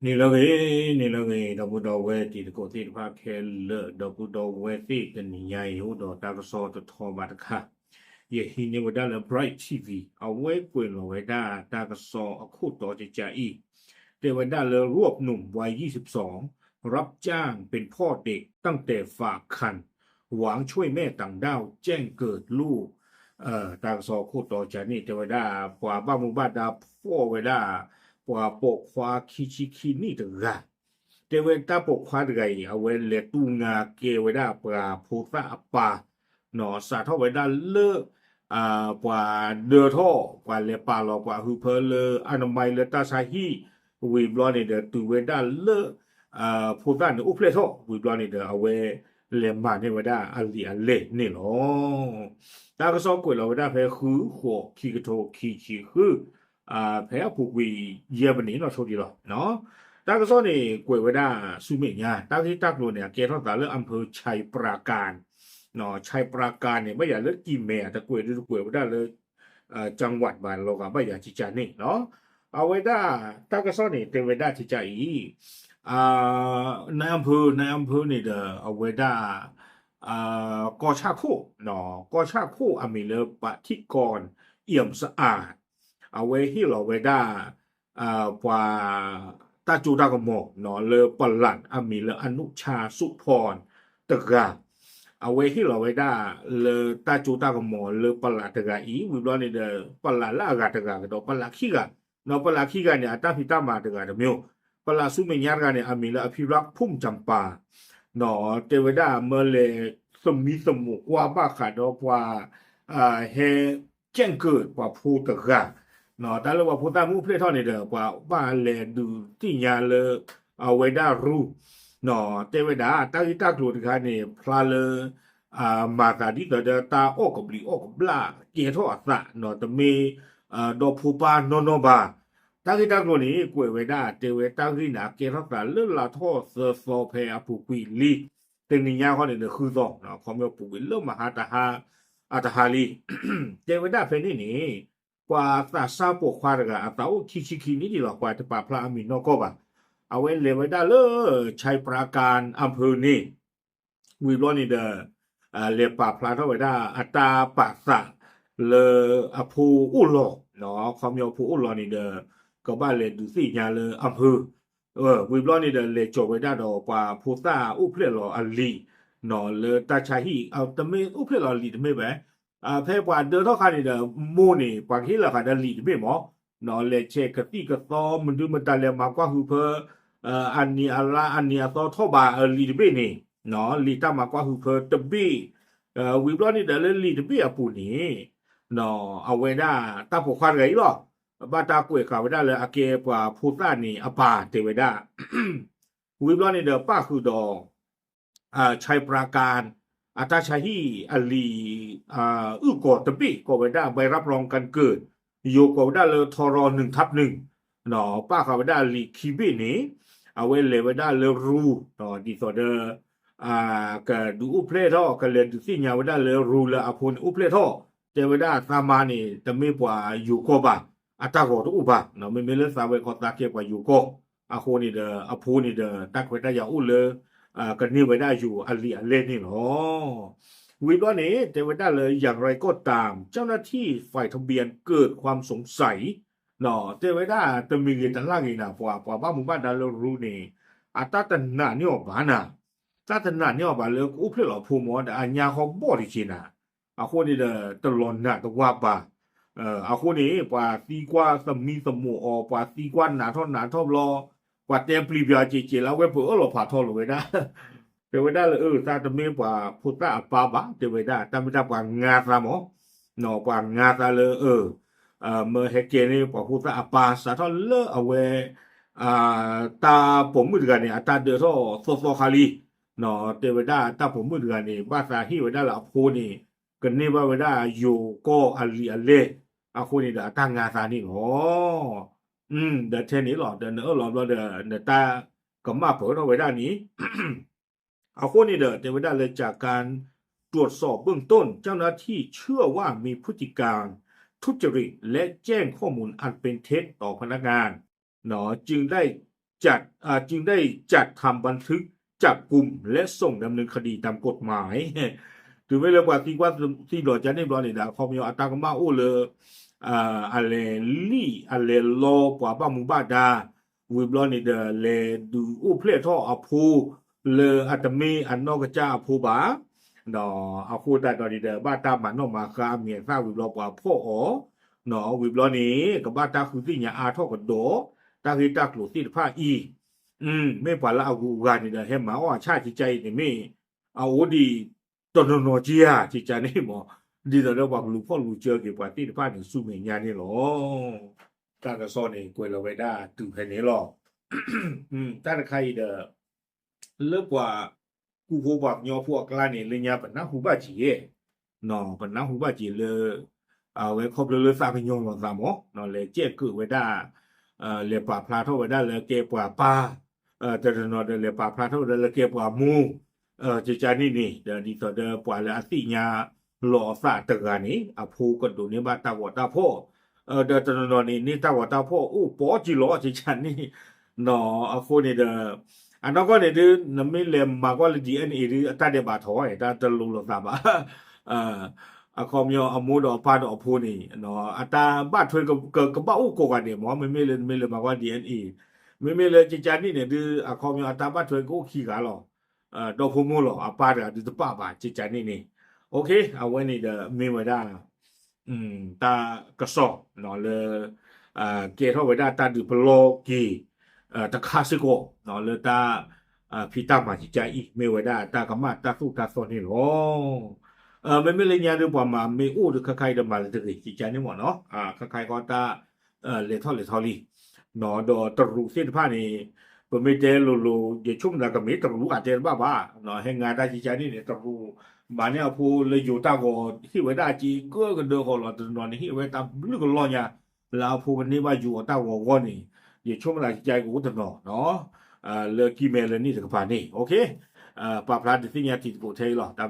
ni lo ge da bu do we ti ko ti pha khe le da bu do we ti de ni ya yu do ta ko so to tho ba ta kha ye hi ni wa da le bright tv a we kwen lo we da ta ko so a khu to ji ja i เทวดาเลยรวบหนุ่มวัย22รับจ้างเป็นพ่อเด็กตั้งแต่ฝากครรภ์หวังช่วยแม่ต่างด้าวแจ้งเกิดลูกตางสอคู่ต่อจากนี้เทวดาปว่าบ้ามุบ้าดาพ่อเวดาปว่าปกควาคิชิคินี่ตระเทวดาปกควาไกเอาไว้เลตูงาเกเวดาปราภูษาปาหนอสาทเวดาเลิกปว่าเดือท่อปว่าเลปาลอปว่าฮือเพลเลอนามัยเลตาชาฮีวีบลอนี่เดตูเวดาเลพูดว่าอุปเลโทวีบลอนี่เดเอาไว้เลมานี่เวดาอัลลีอัลเลนี่หรอตาก็สอบกวยเราเวดาเพคือหัวคีกโทคีชีคือเพผูกวีเยบนี้เราโชคดีหรอเนาะตาก็สอบนี่กวยเวดาสุเมียตาที่ตักโลเนี่ยเกทอตาเลือกอำเภอชัยปราการเนาะชัยปราการเนี่ยไม่อยากเลือกกินแม่แต่กวยด้วยกวยเวดาเลยจังหวัดบ้านเราก็ไม่อยากจิจานี่เนาะเอาไว้ได้ตากระซ้อนนี่เต็มไว้ได้ที่ใจอ่ในอำเภอนี่เด้อเอาไว้ได้กอชาโคเนาะกอชาโคอามีเลปะทิกรเอี่ยมสะอาดเอาไว้ที่เราไว้ได้กว่าตาจูดากโมเนาะเลปลัดอามีเลอนุชาสุพรตะกาเอาไว้ที่เราไว้ได้เลตาจูดากโมเลปลัดตะกาอีวิบลอนี่เด้อปลัดละกาตะกาก็ปลัดขี้กาနော်ပလာခိကနေအတဖိတမာတကတမျိုးပလာစုမညာကနေအမီလာအဖိရက်ဖုန်ချမ်ပါနော်တေဝဒမလေသမီသမကွာဘခါတော့ပွာဟဲကျန်ကူပွာဖူတကနော်ဒါလည်းပွာဖူတမှုဖလက်ထော်နေတယ်ပွာပါလေဒူတိညာလေအဝေဒရူနော်တေဝဒတာဂိတကလိုတကနေဖလာလေမာကာဒီတတာအော့ကဘလီအော့ကဘလာကေထောအသနော်တမေดอกผูปานอนบาตากิตากโลนี่กวยเวดาเตเวตากินาเกทักตาเลือลาท่อเซอร์โซเพอผูกุยลีเต็งนิยาเขาเนี่ยคือซองนะความยผูกุยเริ่มมหาตาฮาอาตาฮาลีเตเวดาเพนี่นี่กว่าตาซาปกควาระกาตาโอคิชิคินี่ดีหรอกว่าจะปาพระอามินก็บ่าเอาไว้เลเวดาเลชัยปราการอำเภอนี่วีบลอนี่เดเลปาพระเท่าไว้ได้อัตาปะสะเลอภูอุโลเนาะความยาวภูอุโลนี่เด้อก็บ้านเลยดูสิญาเลยอำเภอวิบลอนี่เด้อเลยจบไว้ได้ดอกป่าภูตาอุเพลลออัลลีเนาะเลยตาชาฮีเอาตะเมอุเพลลอลีตะเมแบแพ่กว่าเดินเท่าคันนี่เด้อมูนี่ปากที่ละคันลีตะเมหมอเนาะเลยเชกติกะตอมันดูมันตาเลยมากว่าคือเพออันนี้อัลลาอันนี้ตอทอบาลีตะเมนี่เนาะลีตามากว่าคือเพอตะเบวิบลอนี่เด้อเลยลีตะเมอปูนี่နော်အဝေဒတပ်ဖို့ခွာရည်လို့ဘာတာကွေကဝဒလေအကေပွာဖူတာနီအပါတေဝဒဝိဘလနေတော့ပခုတော့ชัยปราการอาตาชาฮีอลีอึกอตปิกวดาใบรับรองการเกิดโยกวดาเลทร1/1เนาะป้าขวดาลีคิบินี่เอาไว้เลวดาเลรูเนาะดิสอเดอร์ก็ดูอุเพลทอก็เลยดูสิญาวดาเลรูละอพุนอุเพลทอเทวดาสามานี่ตะเมปว่าอยู่ก็บ่อัตาก็ตุบ่เนาะไม่เลสาเวก็ตาเก็บว่าอยู่ก็อะโคนี่เดออะพูนี่เดอตักไว้ได้ยาอุเลก็นี่ไว้ได้อยู่อัลลีอัลเลนี่เนาะวิบนี้เทวดาเลยอย่างไรก็ตามเจ้าหน้าที่ฝ่ายทะเบียนเกิดความสงสัยเนาะเทวดาตะมีเงินตะล่างนี่นะว่าบ้านหมู่บ้านดาลรู้นี่อัตตะนะนี่อบานะตะตะนะนี่อบาเลยอุเพลอภูมอดอัญญาเขาบ่ดิจินะအခုနေတလွန်နာတဝပါအခုနေပွာစီကွာသမီသမူအောပွာစီကွာနာထောလောပွာเตปลีပြจีလာဝဲပိုလောဖာထောလိုဝဲဒါเทวดาเลยซาตะเมပွာพุทธะปาบะเทวดาตามตะပွางาซามอเนาะပွางาซาเลยเมื่อเฮเกนี่ပွာพุทธะปาสาทอเลอเวตาผมมือกันเนี่ยตาเดือทอโซคาลีเนาะเทวดาตาผมมือกันนี่ว่าสาฮีเวดาละโพนี่กันนี่ว่าเวลาอยู่ก็อัลลีอัลเล่อาคนนี่เดตั้งงานซานี่โอ้เดเทนี้หรอเดเนอหรอเดตาก็มาเผยเอาไว้ด้านนี้เอาคนนี่เดเวลาเลยจากการตรวจสอบเบื้องต้นเจ้าหน้าที่เชื่อว่ามีพฤติการทุจริตและแจ้งข้อมูลอันเป็นเท็จต่อพนักงานเนาะจึงได้ จึงได้จัดทำบันทึกจับกลุ่มและส่งดำเนินคดีตามกฎหมาย ถือไว้เลยว่าที่หลอจะได้บอลนี่นะเขามีอัตากมาอู้เลยอะไรลี่อะไรโลกว่าบ้ามุบ้าดาวิบลอนี่เดเลดูอู้เพลทออภูเลอัตมีอันนอกจ้าอภูบาเนาะอาคูได้ตอนนี้เดบ้าตามันนอกมาคาเมียซาวิบลอกว่าพ่ออ๋อเนาะวิบลอนี่กับบ้าตาคือที่เนี่ยอาทอกับโดตาคือตากหลุดที่ผ้าอีไม่ผ่านละอากูกานี่เดเห็นมาว่าชาติใจนี่ไม่เอาดีตอนนอเจียจิจานี่หมอดีแต่เราบอกลูกพ่อลูกเจอเกี่ยวกับที่ผ้าถึงสู้เหมือนงานนี่หรอการกระสอนเองกวยเราไว้ได้ตื่นแค่นี้หรอกถ้าใครเดเลิกว่ากูโหบอกยอพวกกลานี่เลยเนี่ยเป็นนักหูบ้าจีเนาะเป็นนักหูบ้าจีเลยไว้ครบเลยสร้างเป็นยงหลอนสามหมอเนาะเลยเจ๊กือไว้ได้เลยป่าพลาเท่าไว้ได้เลยเก็บกว่าป้าแต่เนาะเลยป่าพลาเท่าเลยเก็บกว่ามูจิจานี่เดี๋ยวดีต่อเดี๋ยวปล่อยเลยอติญาหล่อสาตะกันนี่ภูกันดูนี่บ้าตาวตาพ่อเดี๋ยวตอนนอนนี่ตาวตาพ่ออู้ปอจิหล่อจิจานี่เนาะคนนี่เด้อ อันนั้นก็เนี่ยนั่นไม่เล่มมากกว่าเลย DNA หรือตาเดียบาทอยตาตะลุงหลอกตาบ้าอะคอมยออามูดอพาดอพูนี่เนาะอัตาบ้านถวยกับบ้าอู้กกันเนี่ยหมอไม่เลยมากกว่า DNA ไม่เลยจิจานี่เนี่ยดื้ออะคอมยออัตาบ้านถวยก็ขี้กันหรอดอกพูมูหรออะปาดอะดื้อป้าบ้าจิจานี่โอเคเอาไว้นี่เด้อไม่ไว้ได้ตากระสอบเนาะเลยเกทเอาไว้ได้ตาดื้อพโลกีตาคาซิโกเนาะเลยตาพี่ตามาจิจาอีไม่ไว้ได้ตากะมาตาสู้ตาโซนี่หรอไม่เลยเนี่ยหรือว่ามาไม่อู้หรือใครๆเดินมาเลยจิจานี่หมดเนาะใครๆก็ตาเลทอลี่เนาะดอตรุเส้นผ้านี่เป็นไม่เจลูอย่าชุ่มแล้วก็มีตรุอาจจะบ้าเนาะให้งานได้จิจานี่เนี่ยตรุมาเนี่ยพูเลยอยู่ตาก็ที่ไว้ได้จีก็กันเดินเขาหลอดนอนที่ไว้ตามลึกหลอนเนี่ยแล้วพูวันนี้ว่าอยู่ตาก็นี่อย่าชุ่มอะไรใจกูตลอดเนาะเลยกี่เมลเลยนี่ถึงผ่านนี่โอเคปรับพลาดที่เนี่ยติดกูเทหรอตาม